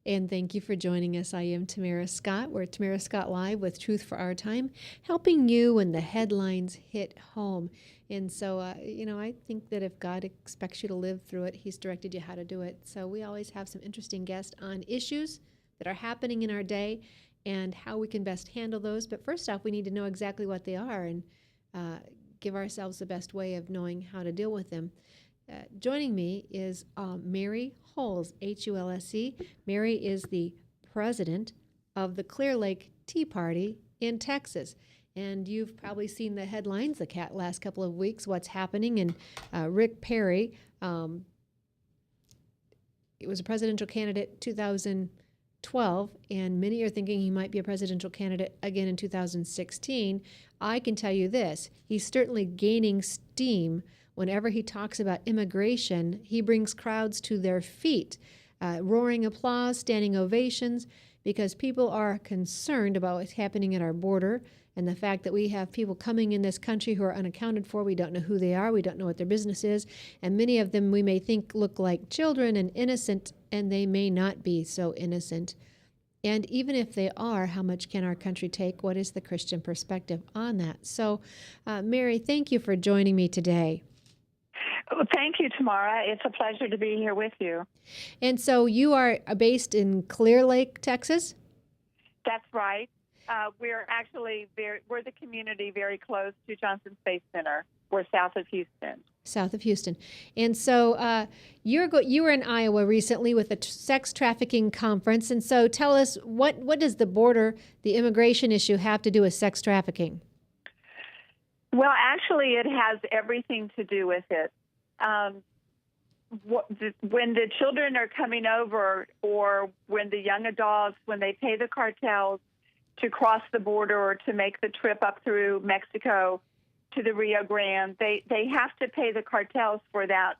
And thank you for joining us. I am Tamara Scott. We're Tamara Scott Live with Truth for Our Time, helping you when the headlines hit home. And so, I think that if God expects you to live through it, He's directed you how to do it. So we always have some interesting guests on issues that are happening in our day and how we can best handle those. But first off, we need to know exactly what they are and give ourselves the best way of knowing how to deal with them. Joining me is Mary Huls, Hulse. Mary is the president of the Clear Lake Tea Party in Texas. And you've probably seen the headlines the last couple of weeks, what's happening. And Rick Perry, it was a presidential candidate 2012, and many are thinking he might be a presidential candidate again in 2016. I can tell you this, he's certainly gaining steam. Whenever he talks about immigration, he brings crowds to their feet, roaring applause, standing ovations, because people are concerned about what's happening at our border and the fact that we have people coming in this country who are unaccounted for. We don't know who they are. We don't know what their business is. And many of them we may think look like children and innocent, and they may not be so innocent. And even if they are, how much can our country take? What is the Christian perspective on that? So, Mary, thank you for joining me today. Well, thank you, Tamara. It's a pleasure to be here with you. And so you are based in Clear Lake, Texas? That's right. We're actually we're the community very close to Johnson Space Center. We're south of Houston. South of Houston. And so you were in Iowa recently with a sex trafficking conference. And so tell us, what does the border, the immigration issue, have to do with sex trafficking? Well, actually, it has everything to do with it. When the children are coming over, or when the young adults, when they pay the cartels to cross the border or to make the trip up through Mexico to the Rio Grande, they have to pay the cartels for that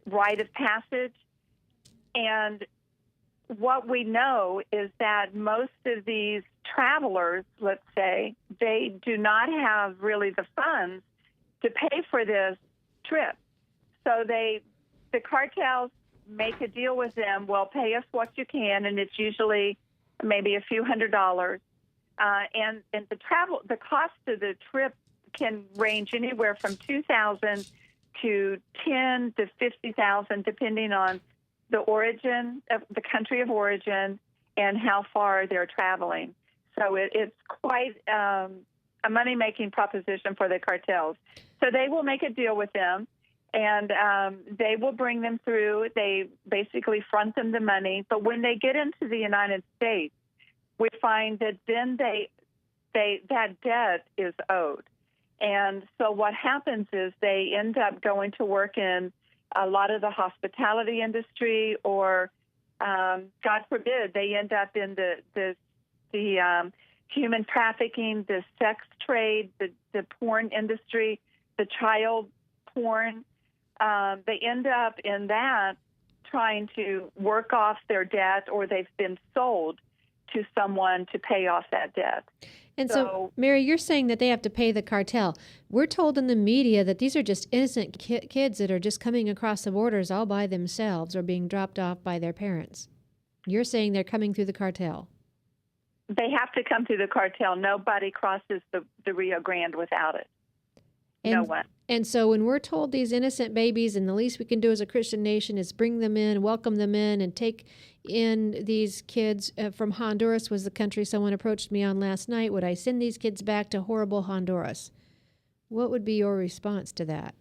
rite of passage. And what we know is that most of these travelers, let's say, they do not have really the funds to pay for this trip. So the cartels make a deal with them. Well, pay us what you can, and it's usually maybe a few $100s. And the cost of the trip can range anywhere from $2,000 to $10,000 to $50,000, depending on the origin of the country of origin and how far they're traveling. So it's quite a money-making proposition for the cartels. So they will make a deal with them, and they will bring them through. They basically front them the money. But when they get into the United States, we find that then that debt is owed. And so what happens is they end up going to work in a lot of the hospitality industry, or God forbid, they end up in the human trafficking, the sex trade, the porn industry, the child porn. They end up in that, trying to work off their debt, or they've been sold to someone to pay off that debt. And so, Mary, you're saying that they have to pay the cartel. We're told in the media that these are just innocent kids that are just coming across the borders all by themselves or being dropped off by their parents. You're saying they're coming through the cartel. They have to come through the cartel. Nobody crosses the Rio Grande without it. No one. And so when we're told these innocent babies, and the least we can do as a Christian nation is bring them in, welcome them in, and take in these kids from Honduras was the country someone approached me on last night. Would I send these kids back to horrible Honduras? What would be your response to that?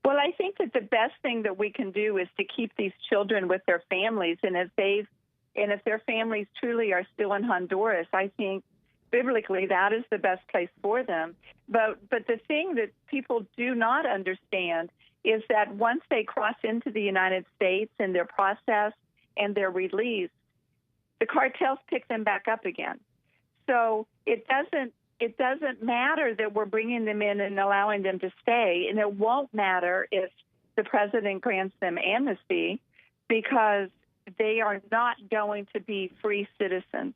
Well, I think that the best thing that we can do is to keep these children with their families, and if their families truly are still in Honduras, I think biblically that is the best place for them. But the thing that people do not understand is that once they cross into the United States and they're processed and they're released, the cartels pick them back up again. So it doesn't matter that we're bringing them in and allowing them to stay, and it won't matter if the president grants them amnesty, because they are not going to be free citizens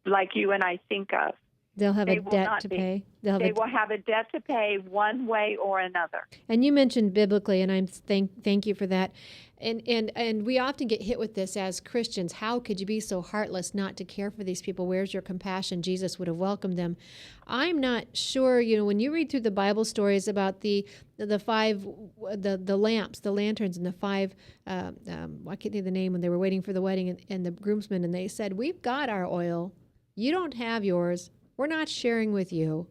like you and I think of. They'll have They a will debt not to be. pay. They will have a debt to pay one way or another. And you mentioned biblically, and I'm thank you for that. And we often get hit with this as Christians. How could you be so heartless not to care for these people? Where's your compassion? Jesus would have welcomed them. I'm not sure. When you read through the Bible stories about the five the lamps, the lanterns, and the five I can't think of the name when they were waiting for the wedding, and the groomsmen, and they said, "We've got our oil. You don't have yours. We're not sharing with you.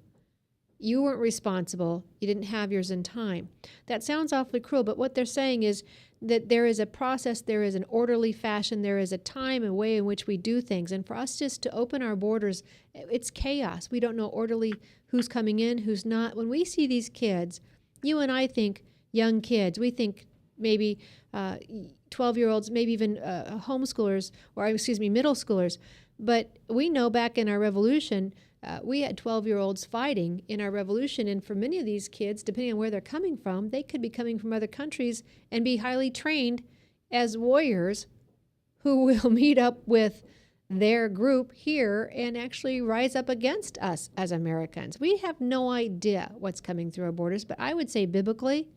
You weren't responsible. You didn't have yours in time." That sounds awfully cruel, but what they're saying is that there is a process, there is an orderly fashion, there is a time and way in which we do things. And for us just to open our borders, it's chaos. We don't know orderly who's coming in, who's not. When we see these kids, you and I think young kids, we think maybe 12-year-olds, maybe even homeschoolers, or middle schoolers. But we know back in our revolution, we had 12-year-olds fighting in our revolution, and for many of these kids, depending on where they're coming from, they could be coming from other countries and be highly trained as warriors who will meet up with their group here and actually rise up against us as Americans. We have no idea what's coming through our borders, but I would say biblically,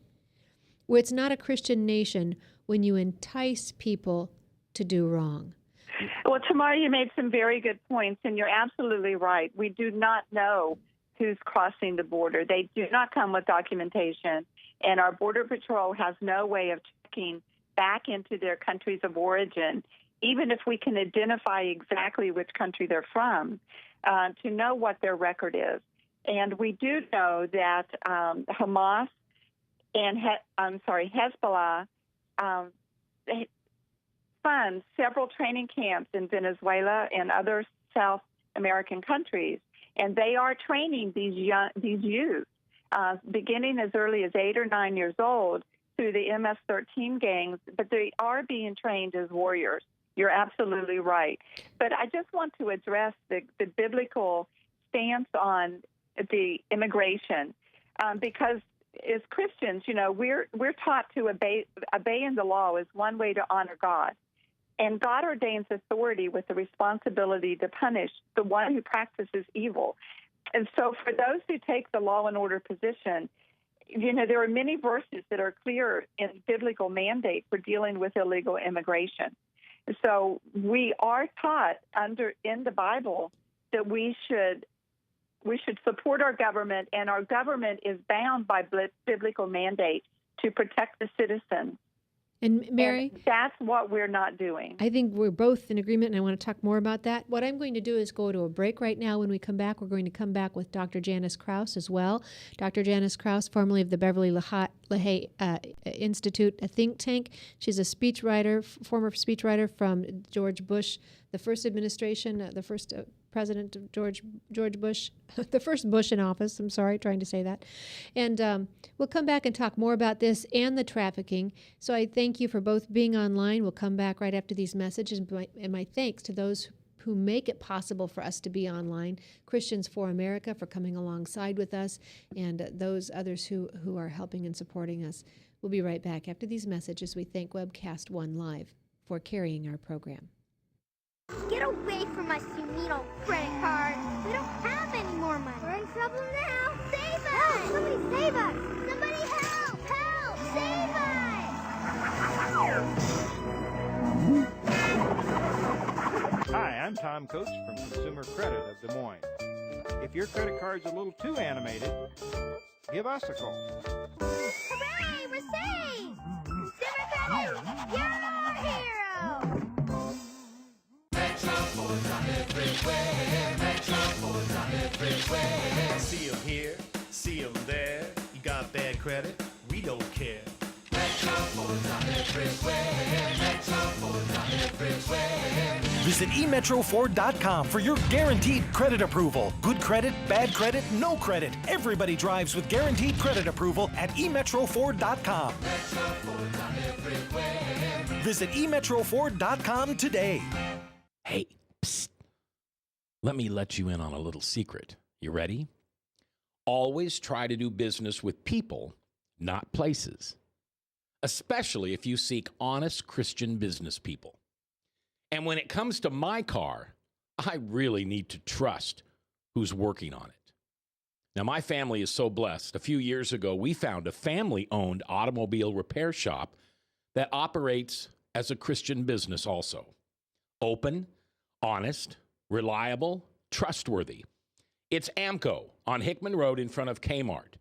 it's not a Christian nation when you entice people to do wrong. Well, Tamara, you made some very good points, and you're absolutely right. We do not know who's crossing the border. They do not come with documentation, and our Border Patrol has no way of checking back into their countries of origin, even if we can identify exactly which country they're from, to know what their record is. And we do know that Hamas and Hezbollah funds several training camps in Venezuela and other South American countries, and they are training these youth, beginning as early as 8 or 9 years old through the MS-13 gangs, but they are being trained as warriors. You're absolutely right. But I just want to address the biblical stance on the immigration, because as Christians, we're taught to obeying the law is one way to honor God. And God ordains authority with the responsibility to punish the one who practices evil. And so for those who take the law and order position, there are many verses that are clear in biblical mandate for dealing with illegal immigration. So we are taught in the Bible that we should support our government, and our government is bound by biblical mandate to protect the citizens. And Mary, and that's what we're not doing. I think we're both in agreement, and I want to talk more about that. What I'm going to do is go to a break right now. When we come back, we're going to come back with Dr. Janice Crouse as well. Dr. Janice Crouse, formerly of the Beverly LaHaye Institute, a think tank. She's a speechwriter, former speechwriter from George Bush, the first administration, the first president of George Bush, the first Bush in office. I'm sorry, trying to say that. And we'll come back and talk more about this and the trafficking. So I thank you for both being online. We'll come back right after these messages. And my thanks to those who make it possible for us to be online. Christians for America for coming alongside with us, and those others who are helping and supporting us. We'll be right back after these messages. We thank Webcast One Live for carrying our program. Get away from us, you mean old credit card. We don't have any more money. We're in trouble now. Save us! Help! Somebody save us! Somebody help! Help! Save us! Hi, I'm Tom Coates from Consumer Credit of Des Moines. If your credit card's a little too animated, give us a call. Hooray! We're saved! Consumer Credit, you're our hero! See 'em here, see 'em there. You got bad credit, we don't care. Visit emetroford.com for your guaranteed credit approval. Good credit, bad credit, no credit. Everybody drives with guaranteed credit approval at emetroford.com. Visit emetroford.com today. Hey, psst. Let me let you in on a little secret. You ready? Always try to do business with people, not places. Especially if you seek honest Christian business people. And when it comes to my car, I really need to trust who's working on it. Now, my family is so blessed. A few years ago, we found a family-owned automobile repair shop that operates as a Christian business also. Open, honest, reliable, trustworthy. It's AMCO on Hickman Road in front of Kmart,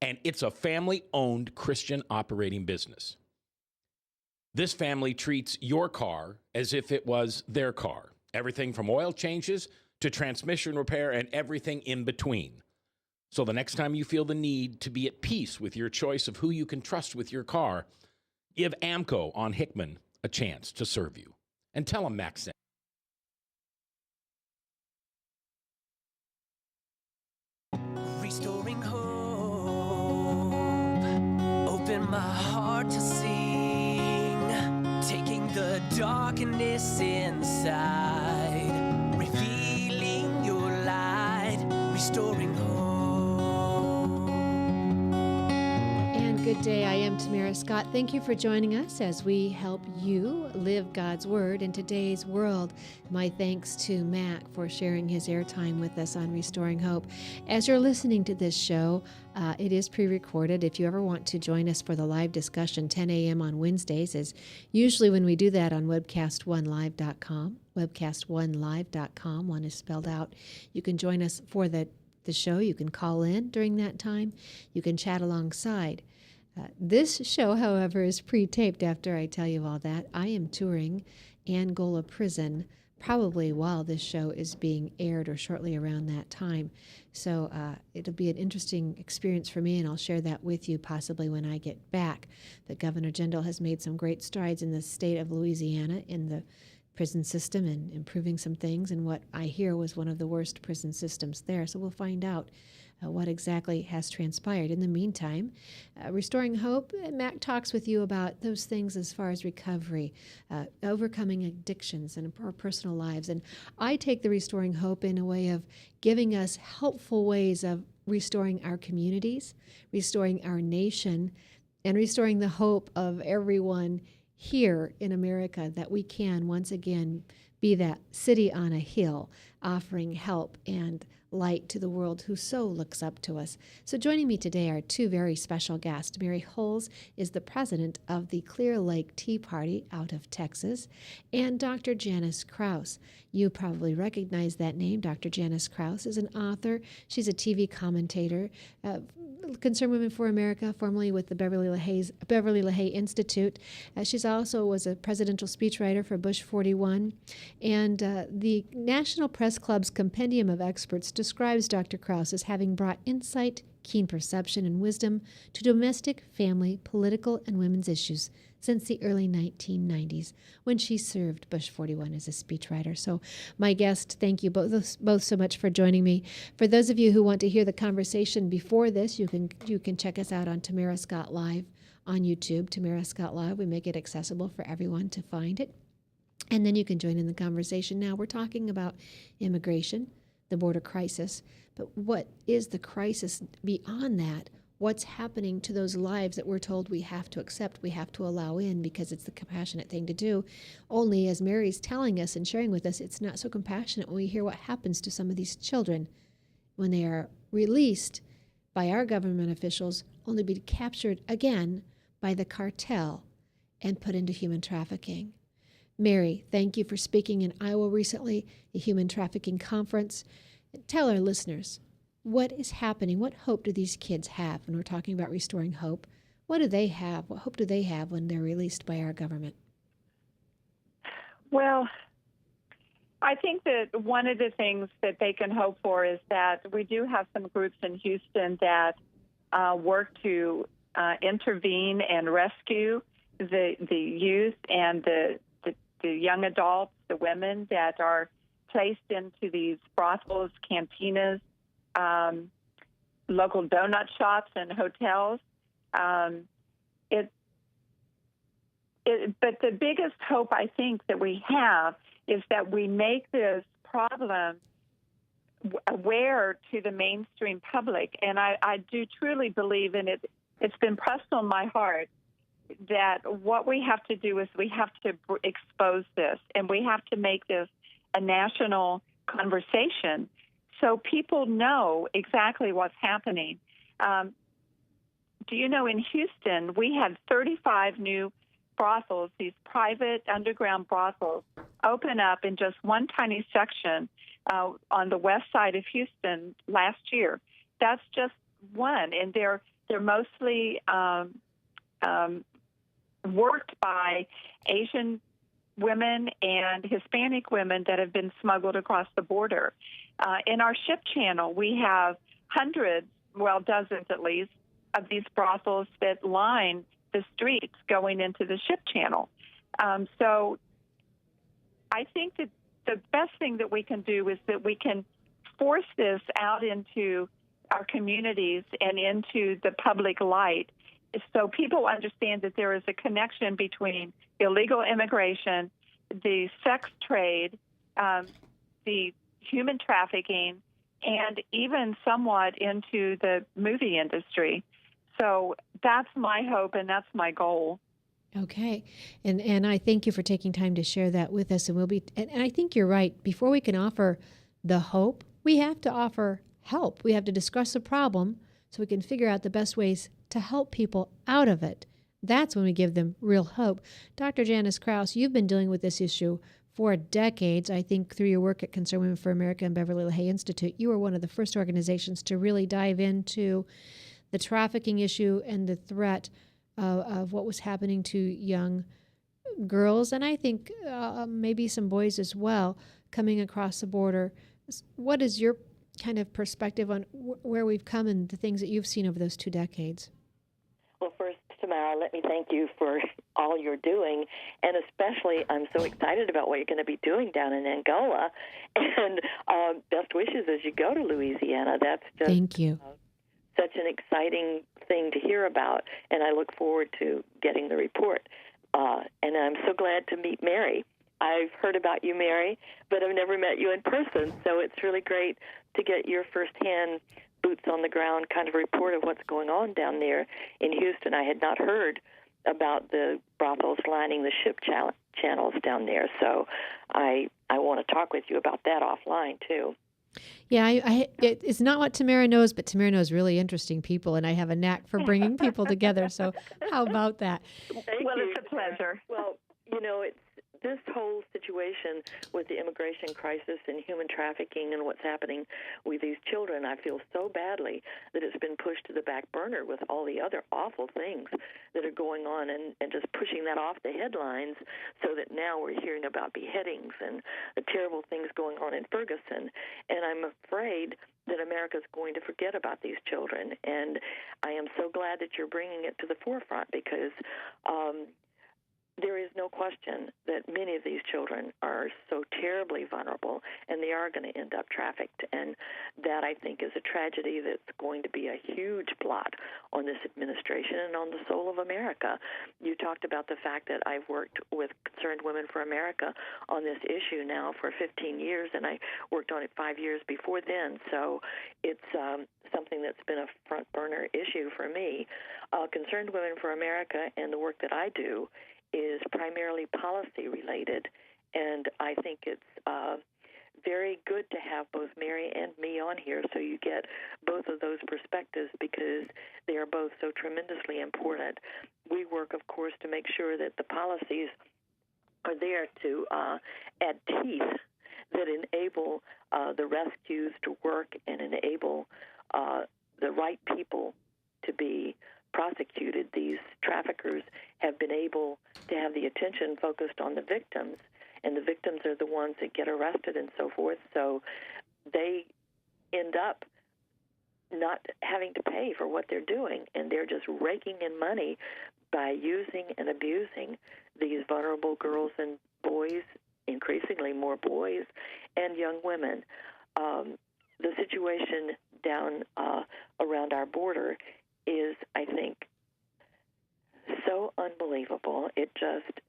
and it's a family-owned Christian operating business. This family treats your car as if it was their car. Everything from oil changes to transmission repair and everything in between. So the next time you feel the need to be at peace with your choice of who you can trust with your car, give AMCO on Hickman a chance to serve you. And tell them Max sent. Restoring hope, open my heart to sing, taking the darkness inside, revealing your light, restoring hope. And good day, I am Tamara Scott. Thank you for joining us as we help you live God's Word in today's world. My thanks to Mac for sharing his airtime with us on Restoring Hope. As you're listening to this show, it is pre-recorded. If you ever want to join us for the live discussion, 10 a.m. on Wednesdays is usually when we do that on webcast1live.com. Webcast1live.com. One is spelled out. You can join us for the show. You can call in during that time. You can chat alongside. This show, however, is pre-taped after I tell you all that. I am touring Angola Prison probably while this show is being aired or shortly around that time. So it'll be an interesting experience for me, and I'll share that with you possibly when I get back. The Governor General has made some great strides in the state of Louisiana in the prison system and improving some things, and what I hear was one of the worst prison systems there. So we'll find out what exactly has transpired. In the meantime, Restoring Hope, Mac talks with you about those things as far as recovery, overcoming addictions in our personal lives. And I take the Restoring Hope in a way of giving us helpful ways of restoring our communities, restoring our nation, and restoring the hope of everyone here in America that we can once again be that city on a hill offering help and light to the world who so looks up to us. So joining me today are two very special guests. Mary Huls is the president of the Clear Lake Tea Party out of Texas, and Dr. Janice Crouse. You probably recognize that name. Dr. Janice Crouse is an author. She's a TV commentator, Concerned Women for America, formerly with the Beverly LaHaye Institute. She's also was a presidential speechwriter for Bush 41, and the National Press Club's Compendium of Experts describes Dr. Crouse as having brought insight, keen perception, and wisdom to domestic, family, political, and women's issues since the early 1990s when she served Bush 41 as a speechwriter. So my guest, thank you both so much for joining me. For those of you who want to hear the conversation before this, you can check us out on Tamara Scott Live on YouTube. Tamara Scott Live, we make it accessible for everyone to find it. And then you can join in the conversation. Now we're talking about immigration, the border crisis, but what is the crisis beyond that? What's happening to those lives that we're told we have to accept, we have to allow in because it's the compassionate thing to do? Only, as Mary's telling us and sharing with us, it's not so compassionate when we hear what happens to some of these children when they are released by our government officials, only be captured again by the cartel and put into human trafficking. Mary, thank you for speaking in Iowa recently, a human trafficking conference. Tell our listeners, what is happening? What hope do these kids have when we're talking about restoring hope? What do they have? What hope do they have when they're released by our government? Well, I think that one of the things that they can hope for is that we do have some groups in Houston that work to intervene and rescue the youth and the young adults, the women that are placed into these brothels, cantinas, local donut shops and hotels. But the biggest hope I think that we have is that we make this problem aware to the mainstream public. And I do truly believe in it. It's been pressed on my heart that what we have to do is we have to expose this, and we have to make this a national conversation so people know exactly what's happening. Do you know in Houston, we had 35 new brothels, these private underground brothels, open up in just one tiny section on the west side of Houston last year. That's just one, and they're mostly worked by Asian women and Hispanic women that have been smuggled across the border. In our ship channel, we have hundreds, well, dozens at least, of these brothels that line the streets going into the ship channel. So I think that the best thing that we can do is that we can force this out into our communities and into the public light so people understand that there is a connection between illegal immigration, the sex trade, the human trafficking, and even somewhat into the movie industry. So that's my hope and that's my goal. Okay. And I thank you for taking time to share that with us. And I think you're right. Before we can offer the hope, we have to offer help. We have to discuss the problem so we can figure out the best ways to help people out of it. That's when we give them real hope. Dr. Janice Crouse, you've been dealing with this issue for decades. I think through your work at Concerned Women for America and Beverly LaHaye Institute, you were one of the first organizations to really dive into the trafficking issue and the threat of what was happening to young girls, and I think maybe some boys as well, coming across the border. What is your kind of perspective on where we've come and the things that you've seen over those 2 decades? Well, first, Tamara, let me thank you for all you're doing, and especially I'm so excited about what you're going to be doing down in Angola, and best wishes as you go to Louisiana. That's just thank you. Such an exciting thing to hear about, and I look forward to getting the report. And I'm so glad to meet Mary. I've heard about you, Mary, but I've never met you in person, so it's really great to get your firsthand boots on the ground kind of report of what's going on down there in Houston. I had not heard about the brothels lining the ship channels down there, so I want to talk with you about that offline, too. Yeah, it's not what Tamara knows, but Tamara knows really interesting people, and I have a knack for bringing people together. So how about that? Well, it's a pleasure. Well, you know, it's this whole situation with the immigration crisis and human trafficking and what's happening with these children, I feel so badly that it's been pushed to the back burner with all the other awful things that are going on and just pushing that off the headlines so that now we're hearing about beheadings and the terrible things going on in Ferguson. And I'm afraid that America's going to forget about these children. And I am so glad that you're bringing it to the forefront because there is no question that many of these children are so terribly vulnerable, and they are going to end up trafficked. And that, I think, is a tragedy that's going to be a huge blot on this administration and on the soul of America. You talked about the fact that I've worked with Concerned Women for America on this issue now for 15 years, and I worked on it 5 years before then. So it's something that's been a front burner issue for me. Concerned Women for America and the work that I do is primarily policy related, and I think it's very good to have both Mary and me on here so you get both of those perspectives because they are both so tremendously important. We work, of course, to make sure that the policies are there to add teeth that enable the rescues to work and enable the right people to be prosecuted. These traffickers have been able to have the attention focused on the victims, and the victims are the ones that get arrested and so forth, so they end up not having to pay for what they're doing, and they're just raking in money by using and abusing these vulnerable girls and boys, increasingly more boys, and young women. The situation down around our border is, I think, so unbelievable. It just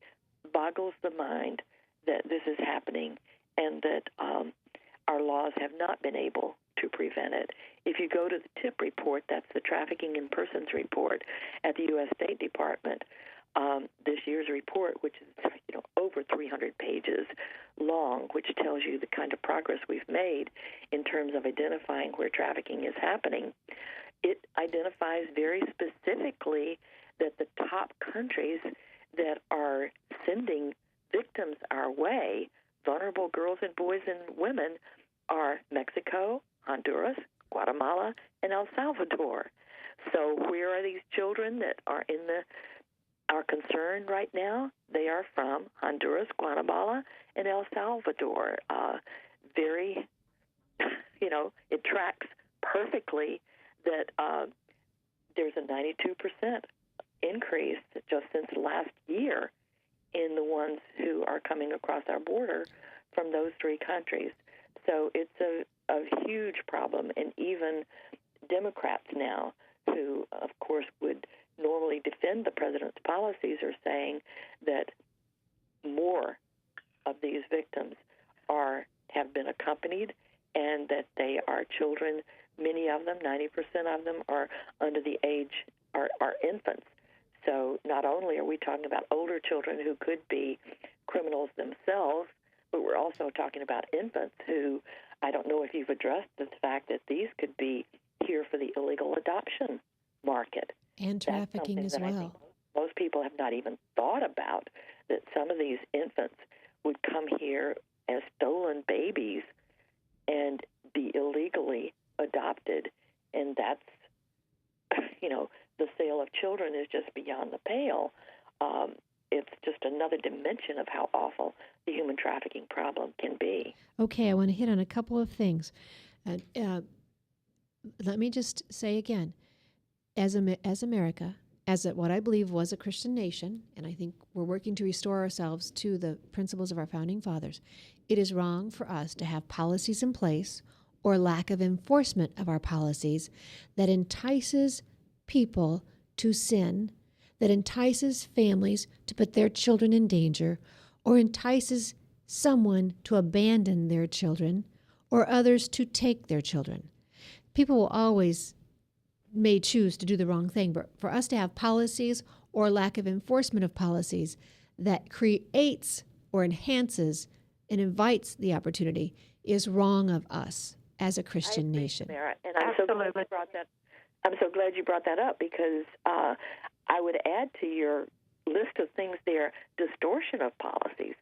boggles the mind that this is happening and that our laws have not been able to prevent it. If you go to the TIP report, that's the Trafficking in Persons report at the U.S. State Department, this year's report, which is over 300 pages long, which tells you the kind of progress we've made in terms of identifying where trafficking is happening, it identifies very specifically that the top countries that are sending victims our way, vulnerable girls and boys and women, are Mexico, Honduras, Guatemala, and El Salvador. So where are these children that are our concern right now? They are from Honduras, Guatemala, and El Salvador. Very, it tracks perfectly that there's a 92% increase just since last year in the ones who are coming across our border from those three countries. So it's a huge problem, and even Democrats now, who, of course, would normally defend the president's policies, are saying that more of these victims have been accompanied, and that they are children. Many of them, 90% of them, are under the age, are infants. So not only are we talking about older children who could be criminals themselves, but we're also talking about infants who, I don't know if you've addressed the fact that these could be here for the illegal adoption market. And trafficking as well. I think most people have not even thought about, that some of these infants would come here as stolen babies and be illegally adopted. And that's, the sale of children is just beyond the pale. It's just another dimension of how awful the human trafficking problem can be. Okay, I want to hit on a couple of things. Let me just say again, as America, as what I believe was a Christian nation, and I think we're working to restore ourselves to the principles of our founding fathers, it is wrong for us to have policies in place or lack of enforcement of our policies that entices people to sin, that entices families to put their children in danger, or entices someone to abandon their children, or others to take their children. People will always may choose to do the wrong thing, but for us to have policies or lack of enforcement of policies that creates or enhances and invites the opportunity is wrong of us as a Christian nation. Tamara, and I'm so glad you brought that up, because I would add to your list of things there distortion of policies,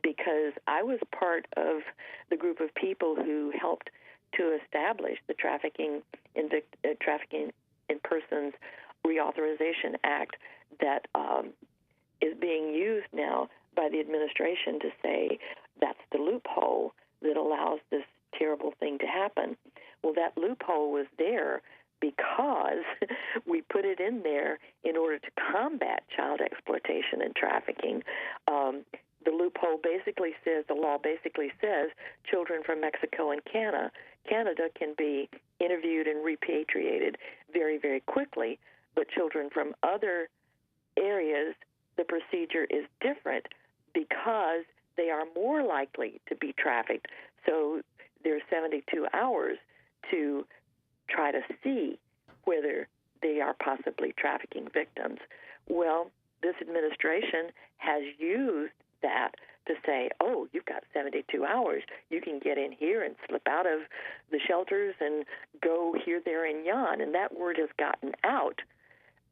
because I was part of the group of people who helped to establish the Trafficking in Persons Reauthorization Act that is being used now by the administration to say that's the loophole that allows this terrible thing to happen. Well, that loophole was there because we put it in there in order to combat child exploitation and trafficking. The loophole basically says, the law basically says, children from Mexico and Canada can be interviewed and repatriated very, very quickly, but children from other areas, the procedure is different because they are more likely to be trafficked. So there's 72 hours to try to see whether they are possibly trafficking victims. Well, this administration has used that to say, oh, you've got 72 hours. You can get in here and slip out of the shelters and go here, there, and yon. And that word has gotten out.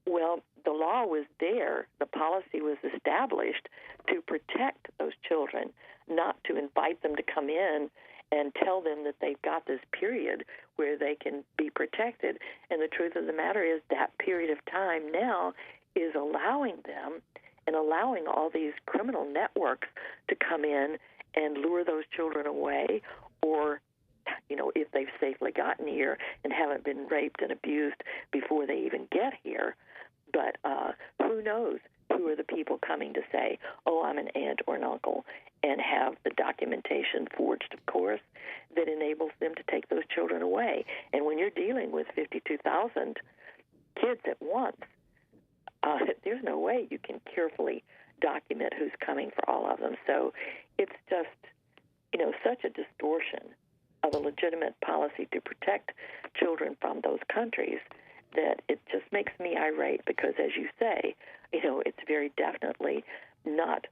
Well, the law was there. The policy was established to protect those children, not to invite them to come in and tell them that they've got this period where they can be protected. And the truth of the matter is that period of time now is allowing them and allowing all these criminal networks to come in and lure those children away, or, if they've safely gotten here and haven't been raped and abused before they even get here. But who knows who are the people coming to say, oh, I'm an aunt or an uncle, and have the documentation forged, of course, that enables them to take those children away. And when you're dealing with 52,000 kids at once, there's no way you can carefully document who's coming for all of them. So it's just, such a distortion of a legitimate policy to protect children from those countries that it just makes me irate, because, as you say, it's very definitely not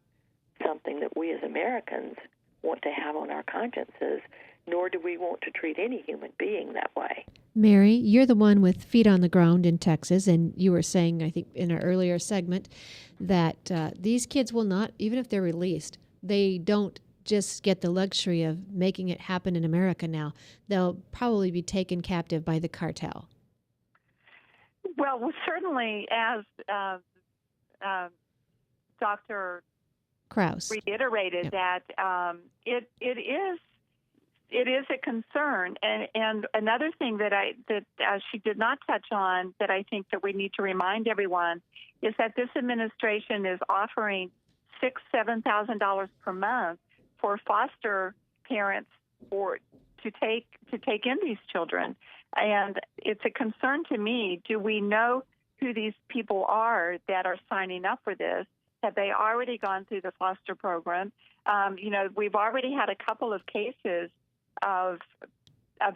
something that we as Americans want to have on our consciences, nor do we want to treat any human being that way. Mary, you're the one with feet on the ground in Texas, and you were saying, I think, in an earlier segment, that these kids will not, even if they're released, they don't just get the luxury of making it happen in America now. They'll probably be taken captive by the cartel. Well, certainly, as Dr. Crouse reiterated, that it is a concern, and another thing that she did not touch on that I think that we need to remind everyone is that this administration is offering $6,000-$7,000 per month for foster parents to take in these children, and it's a concern to me. Do we know who these people are that are signing up for this? Have they already gone through the foster program? We've already had a couple of cases of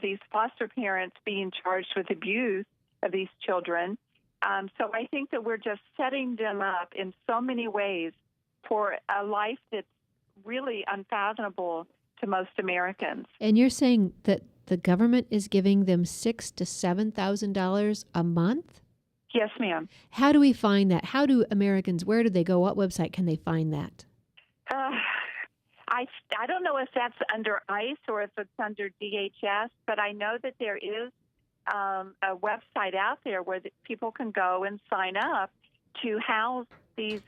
these foster parents being charged with abuse of these children. So I think that we're just setting them up in so many ways for a life that's really unfathomable to most Americans. And you're saying that the government is giving them $6,000 to $7,000 a month? Yes, ma'am. How do we find that? How do Americans, where do they go? What website can they find that? I don't know if that's under ICE or if it's under DHS, but I know that there is a website out there where people can go and sign up to house these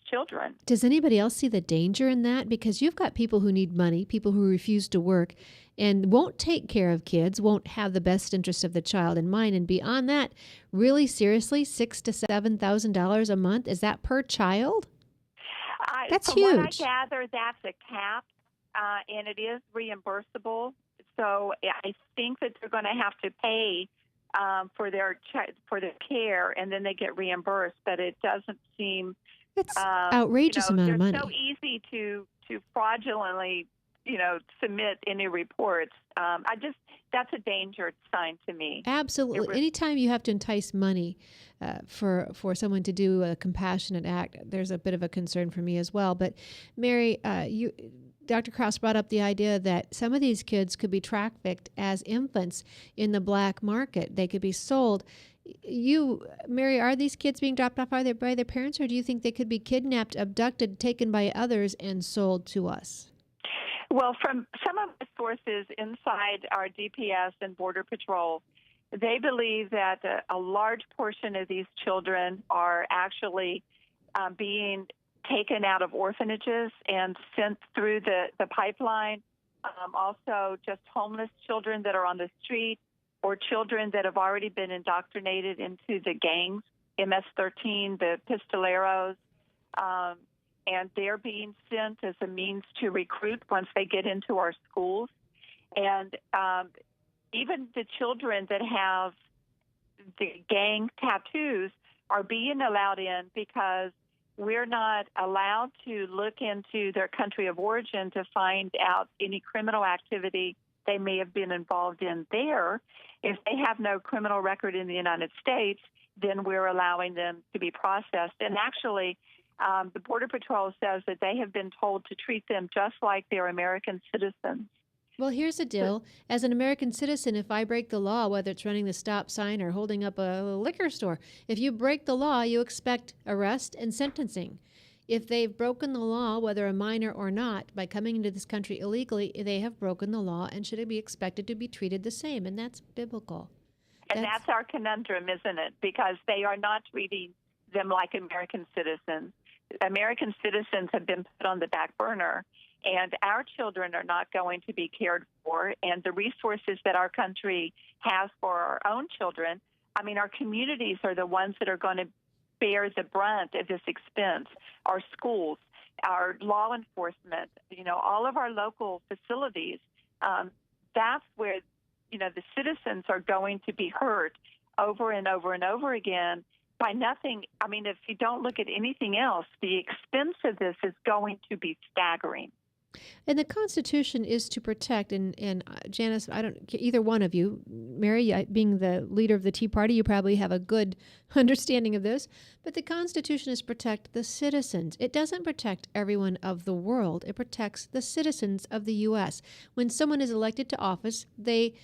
children. Does anybody else see the danger in that? Because you've got people who need money, people who refuse to work and won't take care of kids, won't have the best interest of the child in mind. And beyond that, really seriously, $6,000 to $7,000 a month, is that per child? That's from huge. What I gather, that's a cap, and it is reimbursable. So I think that they're going to have to pay for their care, and then they get reimbursed. But it doesn't seem it's outrageous amount of money. They're so easy to fraudulently, submit any reports. That's a danger sign to me. Absolutely. Anytime you have to entice money for someone to do a compassionate act, there's a bit of a concern for me as well. But Mary, Dr. Crouse brought up the idea that some of these kids could be trafficked as infants in the black market. They could be sold. Mary, are these kids being dropped off by their parents, or do you think they could be kidnapped, abducted, taken by others, and sold to us? Well, from some of the sources inside our DPS and Border Patrol, they believe that a large portion of these children are actually being taken out of orphanages and sent through the pipeline. Also, just homeless children that are on the street, or children that have already been indoctrinated into the gangs, MS-13, the Pistoleros, and they're being sent as a means to recruit once they get into our schools. And even the children that have the gang tattoos are being allowed in because we're not allowed to look into their country of origin to find out any criminal activity they may have been involved in there. If they have no criminal record in the United States, then we're allowing them to be processed. And actually, the Border Patrol says that they have been told to treat them just like they're American citizens. Well, here's the deal. As an American citizen, if I break the law, whether it's running the stop sign or holding up a liquor store, if you break the law, you expect arrest and sentencing. If they've broken the law, whether a minor or not, by coming into this country illegally, they have broken the law and should be expected to be treated the same, and that's biblical. And that's our conundrum, isn't it? Because they are not treating them like American citizens. American citizens have been put on the back burner, and our children are not going to be cared for. And the resources that our country has for our own children, our communities are the ones that are going to bear the brunt of this expense. Our schools, our law enforcement, all of our local facilities, that's where, the citizens are going to be hurt over and over and over again by nothing. If you don't look at anything else, the expense of this is going to be staggering. And the Constitution is to protect, and Janice, I don't, either one of you, Mary, being the leader of the Tea Party, you probably have a good understanding of this, but the Constitution is to protect the citizens. It doesn't protect everyone of the world. It protects the citizens of the U.S. When someone is elected to office, they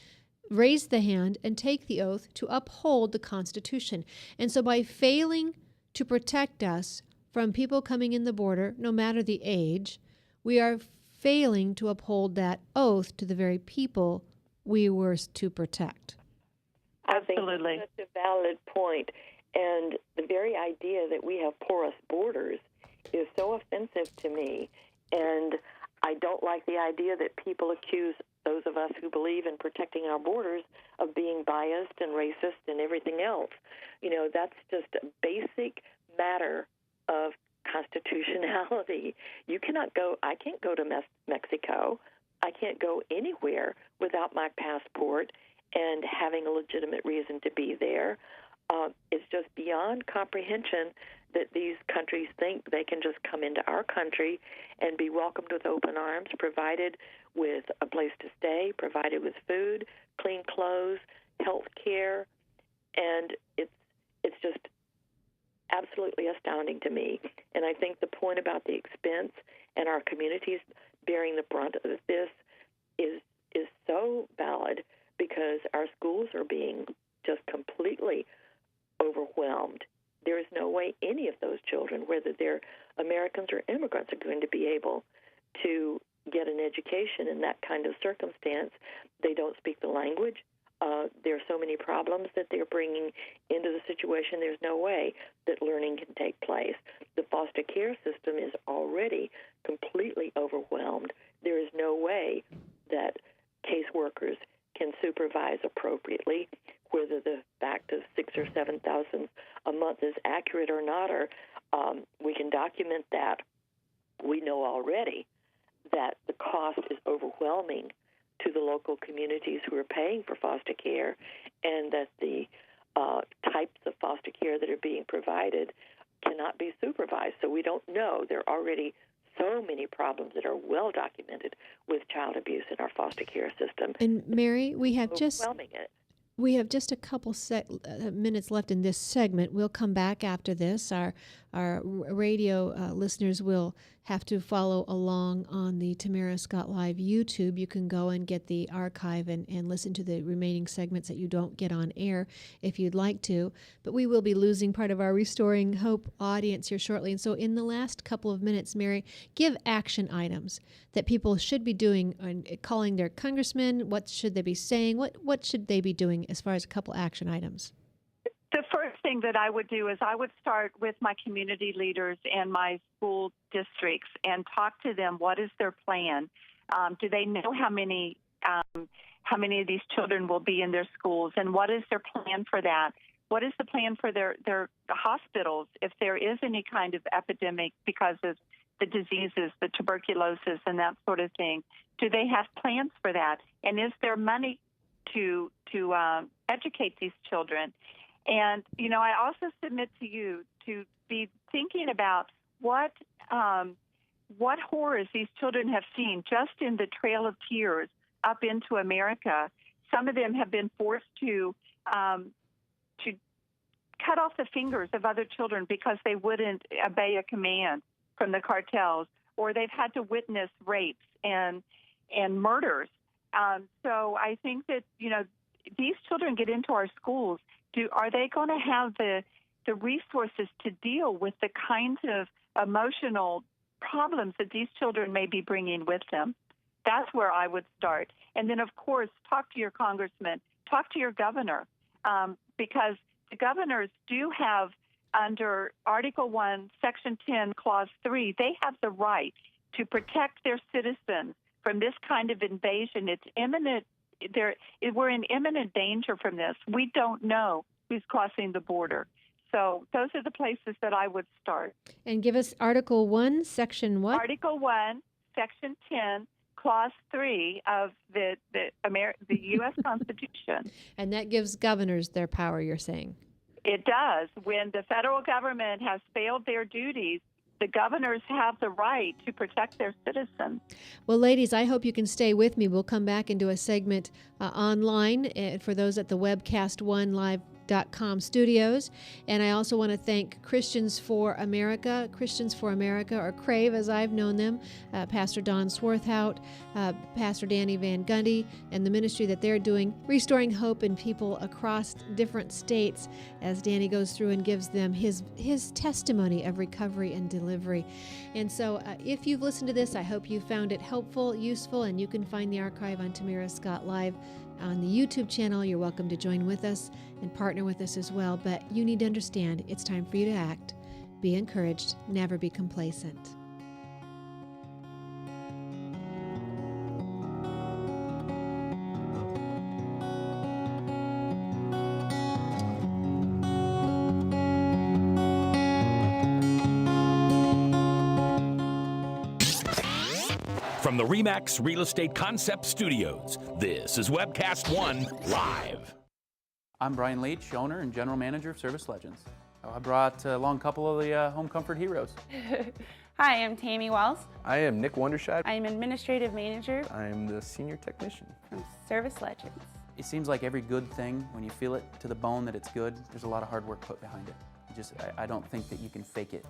raise the hand and take the oath to uphold the Constitution. And so by failing to protect us from people coming in the border, no matter the age, we are failing to uphold that oath to the very people we were to protect. Absolutely. I think that's a valid point. And the very idea that we have porous borders is so offensive to me. And I don't like the idea that people accuse those of us who believe in protecting our borders of being biased and racist and everything else. You know, that's just a basic matter of constitutionality. You cannot go, I can't go to Mexico. I can't go anywhere without my passport and having a legitimate reason to be there. It's just beyond comprehension that these countries think they can just come into our country and be welcomed with open arms, provided with a place to stay, provided with food, clean clothes, health care, and it's just absolutely astounding to me. And I think the point about the expense and our communities bearing the brunt of this is so valid, because our schools are being just completely overwhelmed. There is no way any of those children, whether they're Americans or immigrants, are going to be able to get an education in that kind of circumstance. They don't speak the language. There are so many problems that they're bringing into the situation. There's no way that learning can take place. The foster care system is already completely overwhelmed. There is no way that caseworkers can supervise appropriately. Whether the fact of 6,000 or 7,000 a month is accurate or not, or we can document that. We know already that the cost is overwhelming to the local communities who are paying for foster care, and that the types of foster care that are being provided cannot be supervised. So we don't know. There are already so many problems that are well documented with child abuse in our foster care system. And Mary, we have just a couple minutes left in this segment. We'll come back after this. Our radio listeners will have to follow along on the Tamara Scott Live YouTube. You can go and get the archive and listen to the remaining segments that you don't get on air if you'd like to. But we will be losing part of our Restoring Hope audience here shortly. And so in the last couple of minutes, Mary, give action items that people should be doing, and calling their congressman. What should they be saying? What should they be doing as far as a couple action items? The first thing that I would do is I would start with my community leaders and my school districts and talk to them. What is their plan? Do they know how many of these children will be in their schools, and what is their plan for that? What is the plan for their hospitals if there is any kind of epidemic because of the diseases, the tuberculosis, and that sort of thing? Do they have plans for that? And is there money to educate these children? And, you know, I also submit to you to be thinking about what horrors these children have seen just in the Trail of Tears up into America. Some of them have been forced to cut off the fingers of other children because they wouldn't obey a command from the cartels, or they've had to witness rapes and murders. So I think that, you know, these children get into our schools. Are they going to have the resources to deal with the kinds of emotional problems that these children may be bringing with them? That's where I would start. And then, of course, talk to your congressman, talk to your governor, because the governors do have, under Article 1, Section 10, Clause 3, they have the right to protect their citizens from this kind of invasion. It's imminent. We're in imminent danger from this. We don't know who's crossing the border. So those are the places that I would start. And give us Article 1, Section what? Article 1, Section 10, Clause 3 of the U.S. Constitution. And that gives governors their power, you're saying? It does. When the federal government has failed their duties the governors have the right to protect their citizens. Well, ladies, I hope you can stay with me. We'll come back and do a segment online for those at the webcast1live.com studios. And I also want to thank Christians for America, or CRAVE as I've known them, Pastor Don Swarthout, Pastor Danny Van Gundy, and the ministry that they're doing, restoring hope in people across different states as Danny goes through and gives them his testimony of recovery and delivery. And so if you've listened to this, I hope you found it helpful, useful, and you can find the archive on Tamara Scott Live on the YouTube channel. You're welcome to join with us and partner with us as well. But you need to understand it's time for you to act. Be encouraged. Never be complacent. From the RE/MAX Real Estate Concept Studios, this is Webcast One Live. I'm Brian Leach, owner and general manager of Service Legends. I brought along a couple of the home comfort heroes. Hi, I'm Tammy Wells. I am Nick Wondershide. I'm administrative manager. I'm the senior technician from Service Legends. It seems like every good thing, when you feel it to the bone that it's good, there's a lot of hard work put behind it. I don't think that you can fake it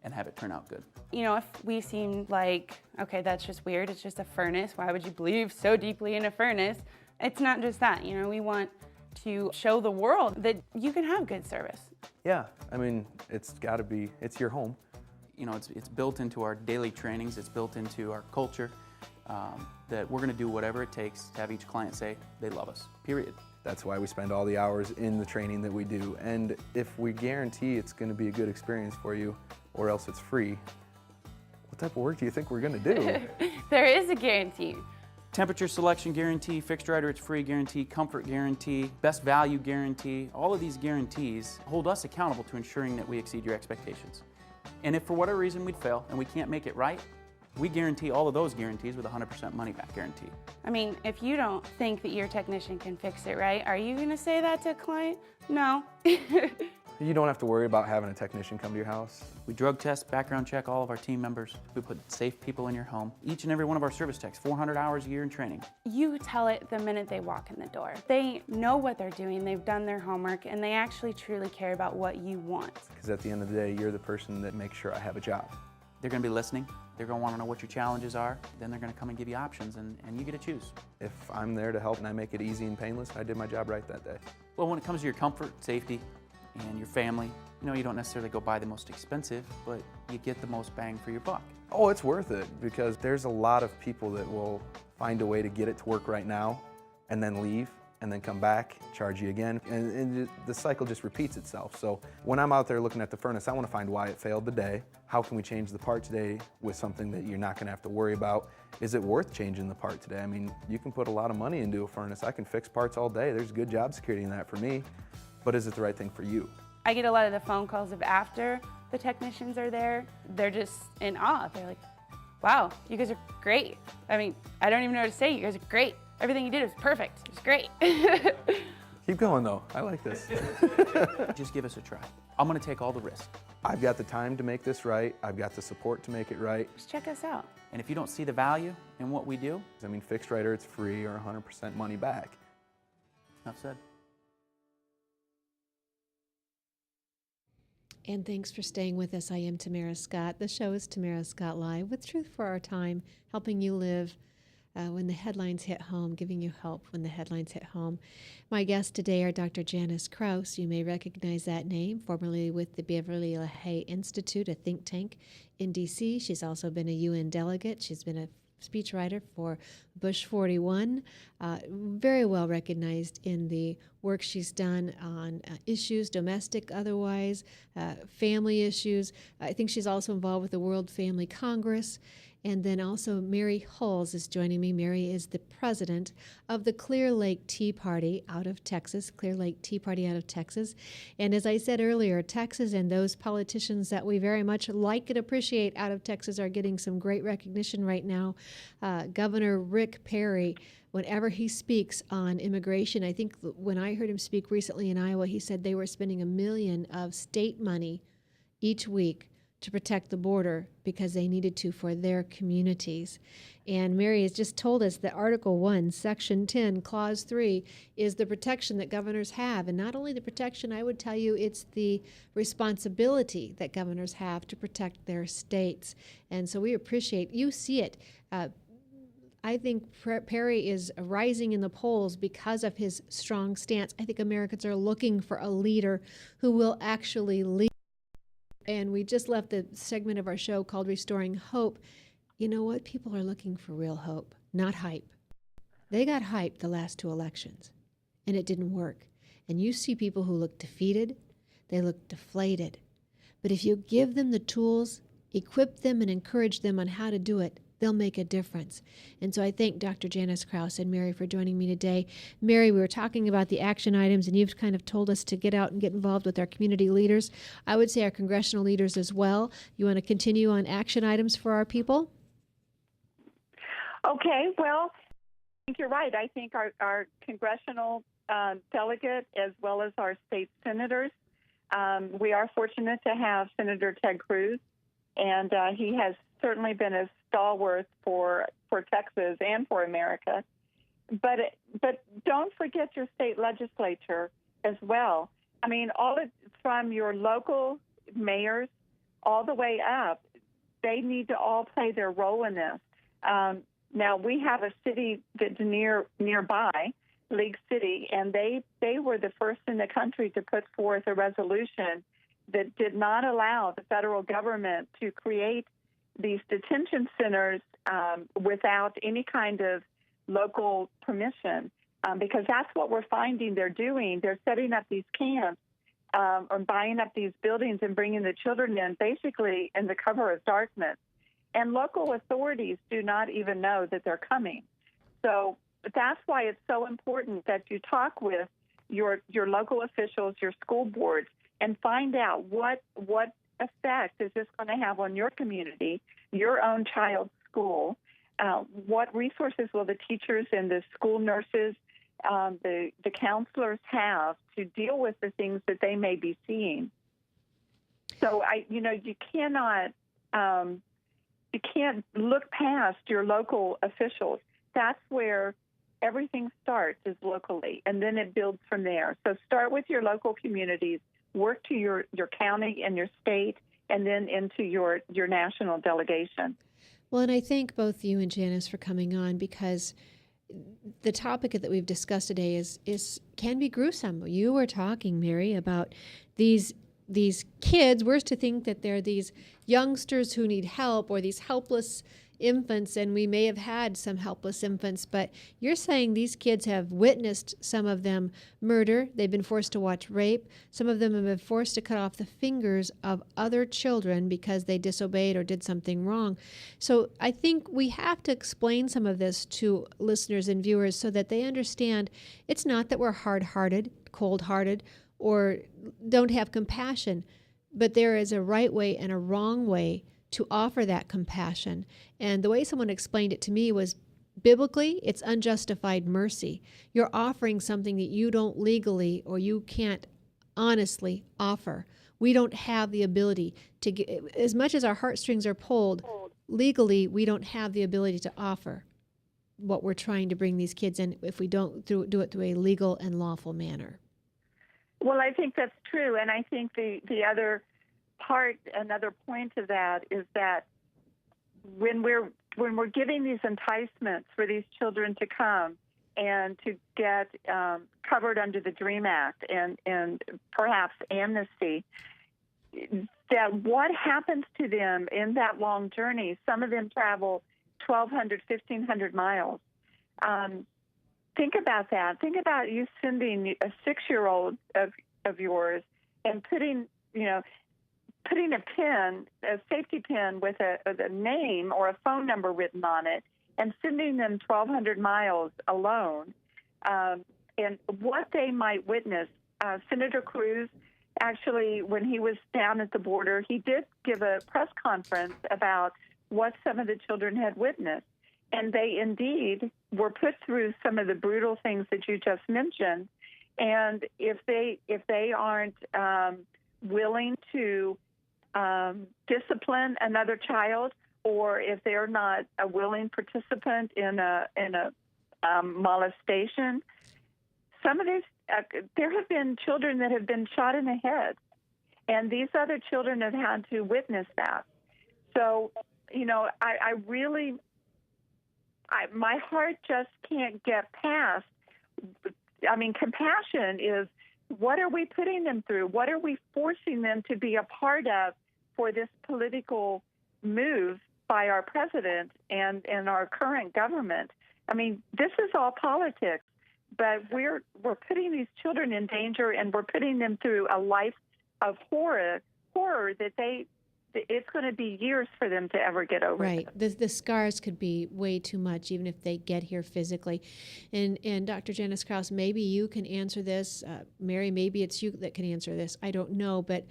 and have it turn out good. You know, if we seem like, okay, that's just weird, it's just a furnace, why would you believe so deeply in a furnace? It's not just that, you know, we want to show the world that you can have good service. Yeah, I mean, it's your home. You know, it's built into our daily trainings, it's built into our culture, that we're gonna do whatever it takes to have each client say they love us, period. That's why we spend all the hours in the training that we do. And if we guarantee it's gonna be a good experience for you, or else it's free, what type of work do you think we're gonna do? There is a guarantee. Temperature selection guarantee, fixed rider it's free guarantee, comfort guarantee, best value guarantee. All of these guarantees hold us accountable to ensuring that we exceed your expectations. And if for whatever reason we'd fail and we can't make it right, we guarantee all of those guarantees with a 100% money back guarantee. I mean, if you don't think that your technician can fix it right, are you gonna say that to a client? No. You don't have to worry about having a technician come to your house. We drug test, background check all of our team members. We put safe people in your home. Each and every one of our service techs, 400 hours a year in training. You tell it the minute they walk in the door. They know what they're doing, they've done their homework, and they actually truly care about what you want. Because at the end of the day, you're the person that makes sure I have a job. They're gonna be listening. They're gonna wanna know what your challenges are. Then they're gonna come and give you options, and you get to choose. If I'm there to help and I make it easy and painless, I did my job right that day. Well, when it comes to your comfort, safety, and your family, you know, you don't necessarily go buy the most expensive, but you get the most bang for your buck. Oh, it's worth it, because there's a lot of people that will find a way to get it to work right now and then leave and then come back, charge you again, and the cycle just repeats itself. So when I'm out there looking at the furnace, I want to find why it failed today. How can we change the part today with something that you're not going to have to worry about? Is it worth changing the part today? I mean, you can put a lot of money into a furnace. I can fix parts all day. There's good job security in that for me. But is it the right thing for you? I get a lot of the phone calls of after the technicians are there. They're just in awe. They're like, wow, you guys are great. I mean, I don't even know what to say. You guys are great. Everything you did was perfect. It was great. Keep going though. I like this. Just give us a try. I'm gonna take all the risk. I've got the time to make this right. I've got the support to make it right. Just check us out. And if you don't see the value in what we do, I mean, fixed rider, it's free or 100% money back. Enough said. And thanks for staying with us. I am Tamara Scott. The show is Tamara Scott Live with Truth for Our Time, helping you live when the headlines hit home, giving you help when the headlines hit home. My guests today are Dr. Janice Crouse. You may recognize that name, formerly with the Beverly LaHaye Institute, a think tank in D.C. She's also been a UN delegate. She's been a speechwriter for Bush 41, very well recognized in the work she's done on issues, domestic, otherwise, family issues. I think she's also involved with the World Family Congress. And then also Mary Huls is joining me. Mary is the president of the Clear Lake Tea Party out of Texas, Clear Lake Tea Party out of Texas. And as I said earlier, Texas and those politicians that we very much like and appreciate out of Texas are getting some great recognition right now. Governor Rick Perry, whenever he speaks on immigration, I think when I heard him speak recently in Iowa, he said they were spending $1 million of state money each week to protect the border because they needed to for their communities. And Mary has just told us that Article 1, Section 10, Clause 3 is the protection that governors have. And not only the protection, I would tell you, it's the responsibility that governors have to protect their states. And so we appreciate, you see it. I think Perry is rising in the polls because of his strong stance. I think Americans are looking for a leader who will actually lead. And we just left a segment of our show called Restoring Hope. You know what? People are looking for real hope, not hype. They got hyped the last 2 elections, and it didn't work. And you see people who look defeated, they look deflated. But if you give them the tools, equip them, and encourage them on how to do it, they'll make a difference. And so I thank Dr. Janice Crouse and Mary for joining me today. Mary, we were talking about the action items, and you've kind of told us to get out and get involved with our community leaders. I would say our congressional leaders as well. You want to continue on action items for our people? Okay, well, I think you're right. I think our congressional delegate, as well as our state senators, we are fortunate to have Senator Ted Cruz, and he has certainly been a stalwart for Texas and for America. But don't forget your state legislature as well. I mean, from your local mayors all the way up, they need to all play their role in this. Now, we have a city that's nearby, League City, and they were the first in the country to put forth a resolution that did not allow the federal government to create these detention centers without any kind of local permission, because that's what we're finding they're doing. They're setting up these camps or buying up these buildings and bringing the children in basically in the cover of darkness. And local authorities do not even know that they're coming. So that's why it's so important that you talk with your local officials, your school boards, and find out what effect is this going to have on your community, your own child's school. What resources will the teachers and the school nurses, the counselors have to deal with the things that they may be seeing? So you can't look past your local officials. That's where everything starts, is locally, and then it builds from there. So start with your local communities, work to your county and your state, and then into your national delegation. Well, and I thank both you and Janice for coming on, because the topic that we've discussed today can be gruesome. You were talking, Mary, about these kids. We're to think that they're these youngsters who need help, or these helpless infants, and we may have had some helpless infants, but you're saying these kids have witnessed, some of them, murder. They've been forced to watch rape. Some of them have been forced to cut off the fingers of other children because they disobeyed or did something wrong. So I think we have to explain some of this to listeners and viewers so that they understand it's not that we're hard-hearted, cold-hearted, or don't have compassion, but there is a right way and a wrong way to offer that compassion. And the way someone explained it to me was, biblically, it's unjustified mercy. You're offering something that you don't legally, or you can't honestly offer. We don't have the ability to get, as much as our heartstrings are pulled, legally, we don't have the ability to offer what we're trying to bring these kids in if we don't do it through a legal and lawful manner. Well, I think that's true, and I think the other another point to that is that when we're giving these enticements for these children to come and to get covered under the DREAM Act and perhaps amnesty, that what happens to them in that long journey? Some of them travel 1,200, 1,500 miles. Think about that. Think about you sending a 6-year-old of yours and putting a safety pin with a name or a phone number written on it, and sending them 1,200 miles alone, and what they might witness. Senator Cruz, actually, when he was down at the border, he did give a press conference about what some of the children had witnessed. And they indeed were put through some of the brutal things that you just mentioned. And if they aren't willing to discipline another child, or if they're not a willing participant in a molestation. Some of these, there have been children that have been shot in the head, and these other children have had to witness that. So, I really, my heart just can't get past. I mean, compassion is, what are we putting them through? What are we forcing them to be a part of for this political move by our president and our current government? I mean, this is all politics, but we're putting these children in danger, and we're putting them through a life of horror that it's going to be years for them to ever get over. Right. The scars could be way too much, even if they get here physically. And Dr. Janice Crouse, maybe you can answer this. Mary, maybe it's you that can answer this. I don't know. But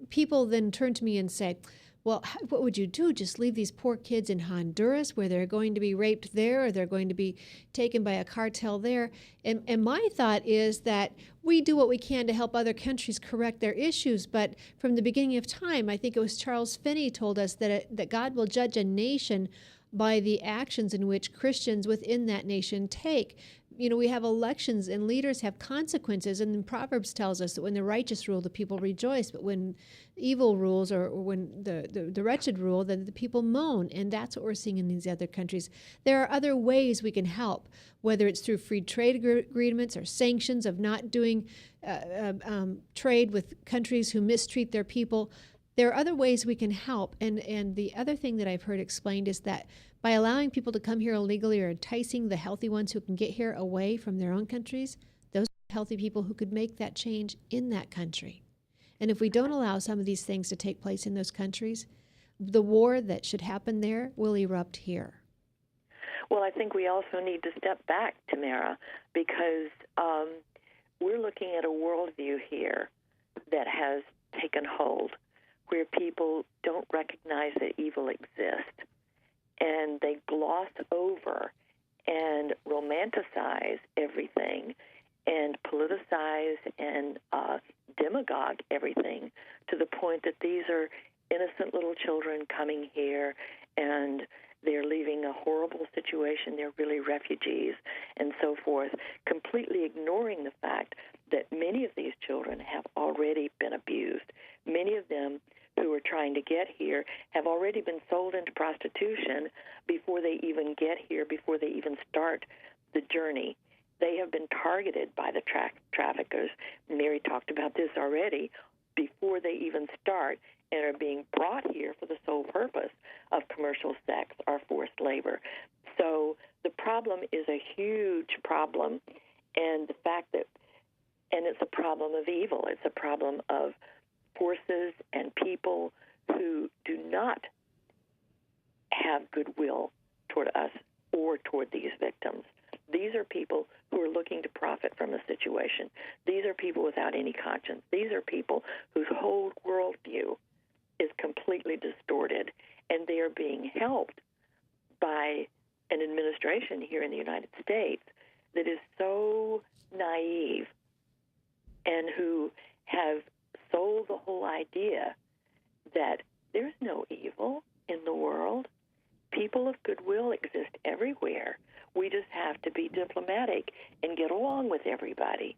people then turn to me and say, well, what would you do? Just leave these poor kids in Honduras where they're going to be raped there, or they're going to be taken by a cartel there? And my thought is that we do what we can to help other countries correct their issues. But from the beginning of time, I think it was Charles Finney told us that God will judge a nation by the actions in which Christians within that nation take. We have elections, and leaders have consequences. And then Proverbs tells us that when the righteous rule, the people rejoice. But when evil rules, or when the wretched rule, then the people moan. And that's what we're seeing in these other countries. There are other ways we can help, whether it's through free trade agreements or sanctions of not doing trade with countries who mistreat their people. There are other ways we can help. And the other thing that I've heard explained is that by allowing people to come here illegally, or enticing the healthy ones who can get here away from their own countries, those are healthy people who could make that change in that country. And if we don't allow some of these things to take place in those countries, the war that should happen there will erupt here. Well, I think we also need to step back, Tamara, because we're looking at a worldview here that has taken hold, where people don't recognize that evil exists, and they gloss over and romanticize everything and politicize and demagogue everything, to the point that these are innocent little children coming here, and they're leaving a horrible situation. They're really refugees and so forth, completely ignoring the fact that many of these children have already been abused. Many of them who are trying to get here have already been sold into prostitution before they even get here, before they even start the journey. They have been targeted by the traffickers. Mary talked about this already, before they even start, and are being brought here for the sole purpose of commercial sex or forced labor. So the problem is a huge problem, and the fact that, and it's a problem of evil. It's a problem of forces and people who do not have goodwill toward us or toward these victims. These are people who are looking to profit from the situation. These are people without any conscience. These are people whose whole worldview is completely distorted, and they are being helped by an administration here in the United States that is so naive, and who have sold the whole idea that there's no evil in the world. People of goodwill exist everywhere. We just have to be diplomatic and get along with everybody.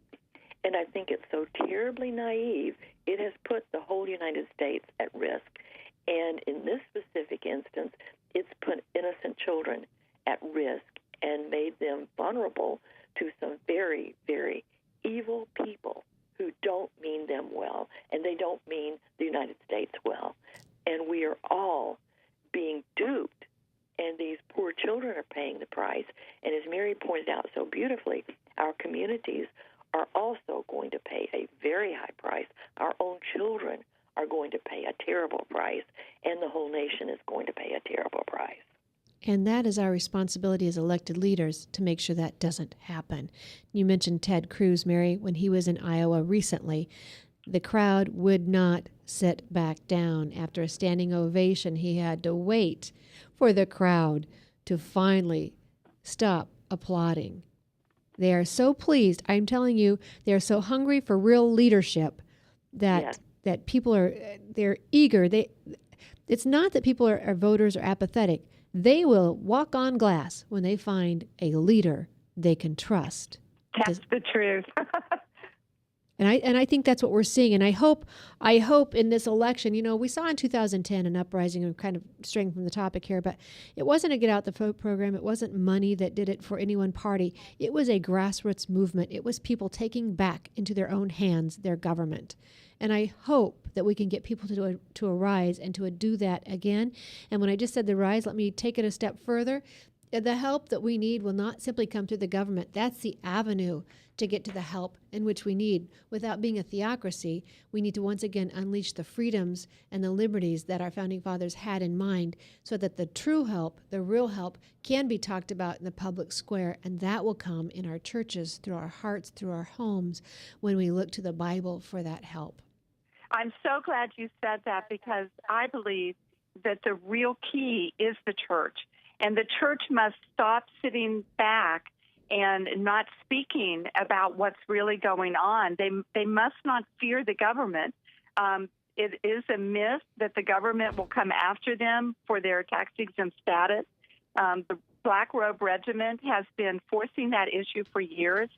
And I think it's so terribly naive, it has put the whole United States at risk. And in this specific instance, it's put innocent children at risk and made them vulnerable to some very, very evil people who don't mean them well, and they don't mean the United States well. And we are all being duped, and these poor children are paying the price. And as Mary pointed out so beautifully, our communities are also going to pay a very high price. Our own children are going to pay a terrible price, and the whole nation is going to pay a terrible price. And that is our responsibility as elected leaders to make sure that doesn't happen. You mentioned Ted Cruz, Mary, when he was in Iowa recently. The crowd would not sit back down. After a standing ovation, he had to wait for the crowd to finally stop applauding. They are so pleased. I'm telling you, they are so hungry for real leadership that that people they're eager. It's not that people are voters are apathetic. They will walk on glass when they find a leader they can trust. That's the truth. And I think that's what we're seeing. And I hope in this election, we saw in 2010 an uprising, and kind of straying from the topic here, but it wasn't a get out the vote program. It wasn't money that did it for any one party. It was a grassroots movement. It was people taking back into their own hands their government. And I hope that we can get people to arise and to do that again. And when I just said the rise, let me take it a step further. The help that we need will not simply come through the government. That's the avenue to get to the help in which we need. Without being a theocracy, we need to once again unleash the freedoms and the liberties that our founding fathers had in mind, so that the true help, the real help, can be talked about in the public square, and that will come in our churches, through our hearts, through our homes, when we look to the Bible for that help. I'm so glad you said that, because I believe that the real key is the church. And the church must stop sitting back and not speaking about what's really going on. They must not fear the government. It is a myth that the government will come after them for their tax-exempt status. The Black Robe Regiment has been forcing that issue for years,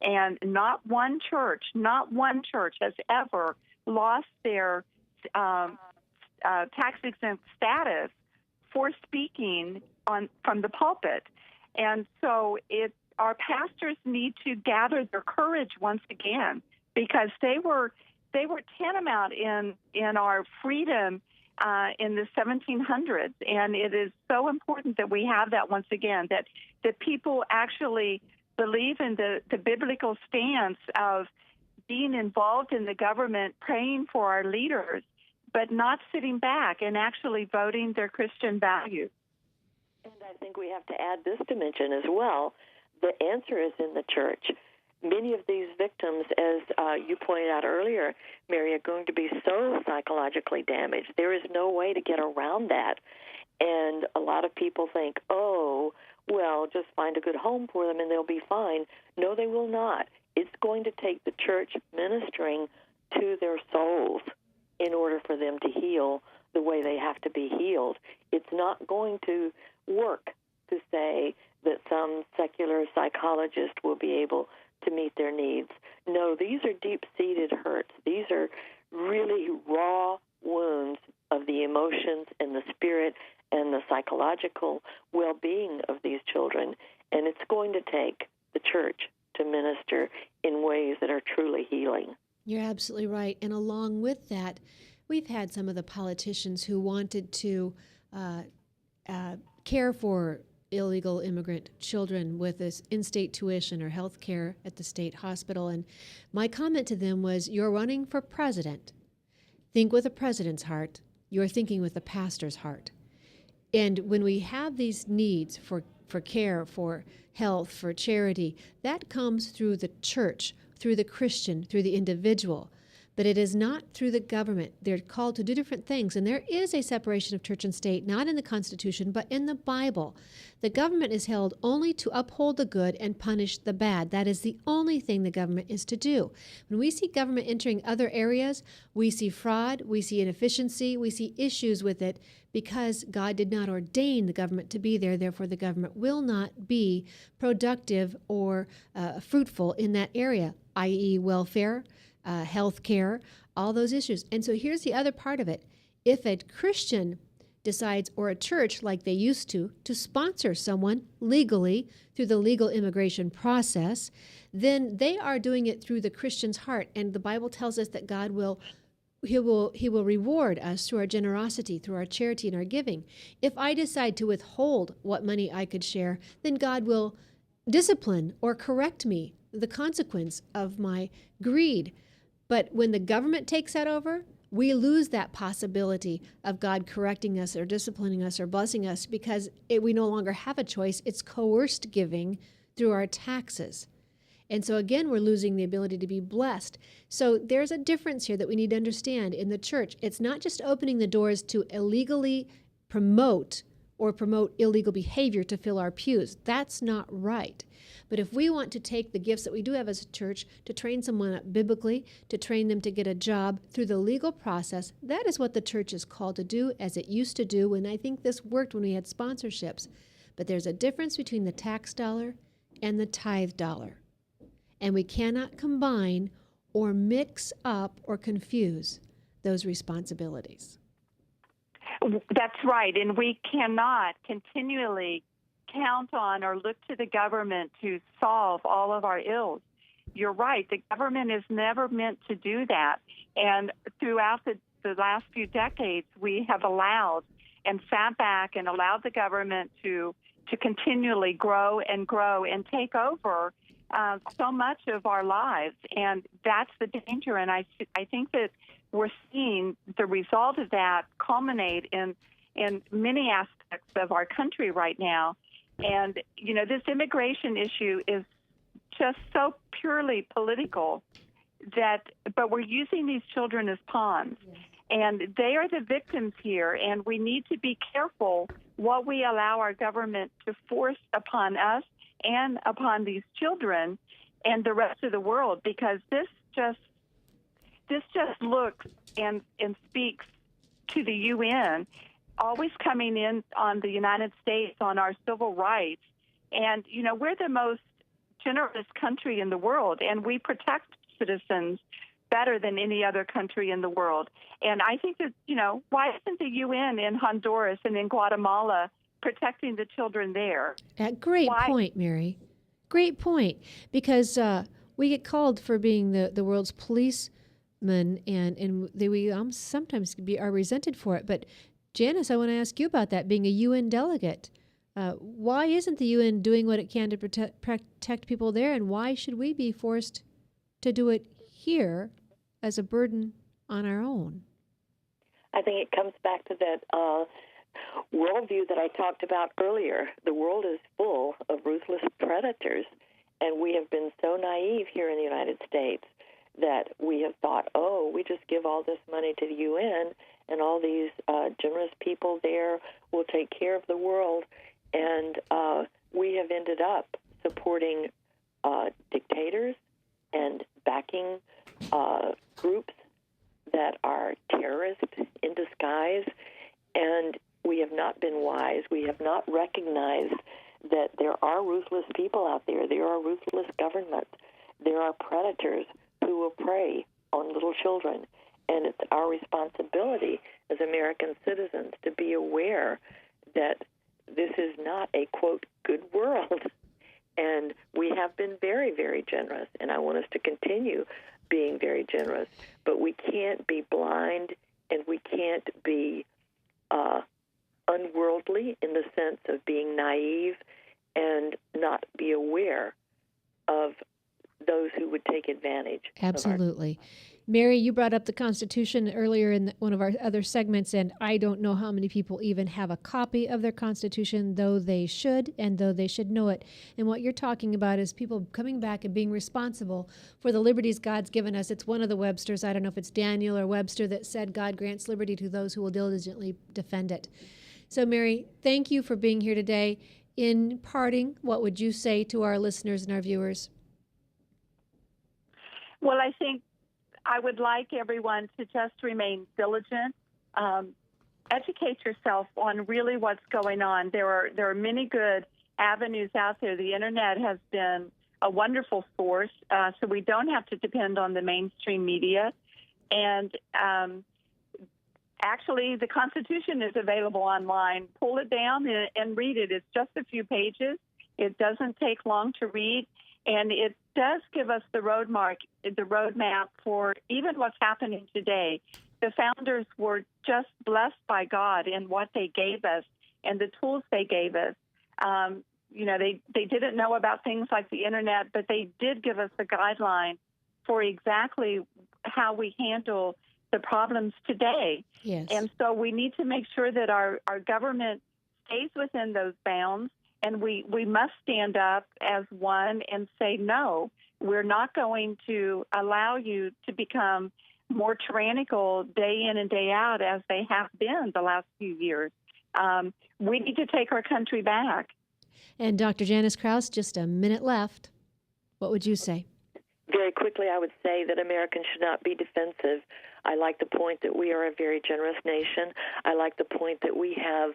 and not one church has ever lost their tax-exempt status for speaking from the pulpit. And so our pastors need to gather their courage once again, because they were tantamount in our freedom in the 1700s, and it is so important that we have that once again, that people actually believe in the biblical stance of being involved in the government, praying for our leaders, but not sitting back and actually voting their Christian values. And I think we have to add this dimension as well. The answer is in the church. Many of these victims, as you pointed out earlier, Mary, are going to be so psychologically damaged. There is no way to get around that. And a lot of people think, oh, well, just find a good home for them and they'll be fine. No, they will not. It's going to take the church ministering to their souls in order for them to heal the way they have to be healed. It's not going to work to say that some secular psychologist will be able to meet their needs. No, these are deep-seated hurts. These are really raw wounds of the emotions and the spirit and the psychological well-being of these children, and it's going to take the church to minister in ways that are truly healing. You're absolutely right. And along with that, we've had some of the politicians who wanted to care for illegal immigrant children with this in-state tuition or health care at the state hospital. And my comment to them was, you're running for president. Think with a president's heart. You're thinking with a pastor's heart. And when we have these needs for care, for health, for charity, that comes through the church, through the Christian, through the individual. But it is not through the government. They're called to do different things, and there is a separation of church and state, not in the Constitution, but in the Bible. The government is held only to uphold the good and punish the bad. That is the only thing the government is to do. When we see government entering other areas, we see fraud, we see inefficiency, we see issues with it, because God did not ordain the government to be there. Therefore, the government will not be productive or fruitful in that area, i.e. welfare, health care, all those issues. And so here's the other part of it. If a Christian decides, or a church like they used to sponsor someone legally through the legal immigration process, then they are doing it through the Christian's heart. And the Bible tells us that God will reward us through our generosity, through our charity and our giving. If I decide to withhold what money I could share, then God will discipline or correct me, the consequence of my greed. But when the government takes that over, we lose that possibility of God correcting us or disciplining us or blessing us, because we no longer have a choice. It's coerced giving through our taxes. And so again, we're losing the ability to be blessed. So there's a difference here that we need to understand in the church. It's not just opening the doors to illegally promote or promote illegal behavior to fill our pews. That's not right. But if we want to take the gifts that we do have as a church to train someone up biblically, to train them to get a job through the legal process, that is what the church is called to do, as it used to do, and I think this worked when we had sponsorships. But there's a difference between the tax dollar and the tithe dollar. And we cannot combine or mix up or confuse those responsibilities. That's right, and we cannot continually count on or look to the government to solve all of our ills. You're right, the government is never meant to do that, and throughout the last few decades, we have allowed and sat back and allowed the government to continually grow and take over so much of our lives, and that's the danger, and I think that we're seeing the result of that culminate in many aspects of our country right now. And, you know, this immigration issue is just so purely political but we're using these children as pawns. And they are the victims here, and we need to be careful what we allow our government to force upon us and upon these children and the rest of the world, because this just looks and speaks to the UN, always coming in on the United States, on our civil rights. And, you know, we're the most generous country in the world, and we protect citizens better than any other country in the world. And I think that, you know, why isn't the UN in Honduras and in Guatemala protecting the children there? Great point, Mary. Great point. Because we get called for being the world's policemen, and we sometimes are resented for it. But Janice, I want to ask you about that, being a UN delegate. Why isn't the UN doing what it can to protect people there, and why should we be forced to do it here as a burden on our own? I think it comes back to that worldview that I talked about earlier. The world is full of ruthless predators, and we have been so naive here in the United States that we have thought, oh, we just give all this money to the UN, and all these generous people there will take care of the world. And we have ended up supporting dictators and backing groups that are terrorists in disguise. And we have not been wise. We have not recognized that there are ruthless people out there. There are ruthless governments. There are predators who will prey on little children. And it's our responsibility as American citizens to be aware that this is not a, quote, good world. And we have been very, very generous, and I want us to continue being very generous. But we can't be blind, and we can't be unworldly in the sense of being naive and not be aware of those who would take advantage. Absolutely. Mary, you brought up the Constitution earlier in one of our other segments, and I don't know how many people even have a copy of their Constitution, though they should, and though they should know it. And what you're talking about is people coming back and being responsible for the liberties God's given us. It's one of the Websters, I don't know if it's Daniel or Webster, that said God grants liberty to those who will diligently defend it. So, Mary, thank you for being here today. In parting, what would you say to our listeners and our viewers? Well, I think I would like everyone to just remain diligent. Educate yourself on really what's going on. There are many good avenues out there. The internet has been a wonderful source, so we don't have to depend on the mainstream media. And actually, the Constitution is available online. Pull it down and read it. It's just a few pages. It doesn't take long to read, and it does give us the roadmap for even what's happening today. The founders were just blessed by God in what they gave us and the tools they gave us. You know, they didn't know about things like the internet, but they did give us a guideline for exactly how we handle the problems today. Yes. And so we need to make sure that our government stays within those bounds. And we must stand up as one and say, no, we're not going to allow you to become more tyrannical day in and day out as they have been the last few years. We need to take our country back. And Dr. Janice Crouse, just a minute left. What would you say? Very quickly, I would say that Americans should not be defensive. I like the point that we are a very generous nation. I like the point that we have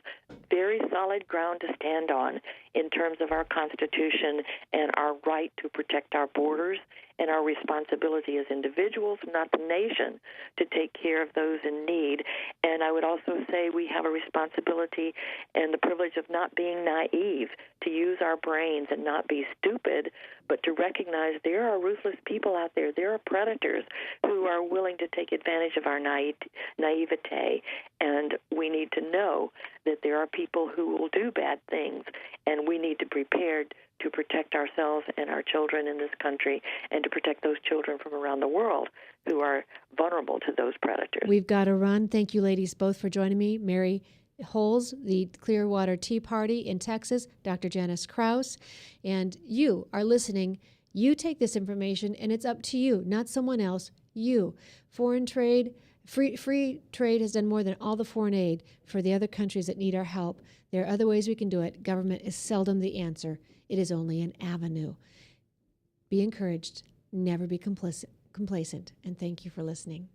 very solid ground to stand on in terms of our Constitution and our right to protect our borders and our responsibility as individuals, not the nation, to take care of those in need. And I would also say we have a responsibility and the privilege of not being naive, to use our brains and not be stupid, but to recognize there are ruthless people out there. There are predators who are willing to take advantage of our naivete, and we need to know that there are people who will do bad things, and we need to be prepared to protect ourselves and our children in this country and to protect those children from around the world who are vulnerable to those predators. We've got to run. Thank you, ladies, both for joining me. Mary Huls, the Clearwater Tea Party in Texas, Dr. Janice Crouse, and you are listening. You take this information, and it's up to you, not someone else, you. Foreign trade, free trade has done more than all the foreign aid for the other countries that need our help. There are other ways we can do it. Government is seldom the answer. It is only an avenue. Be encouraged. Never be complacent. And thank you for listening.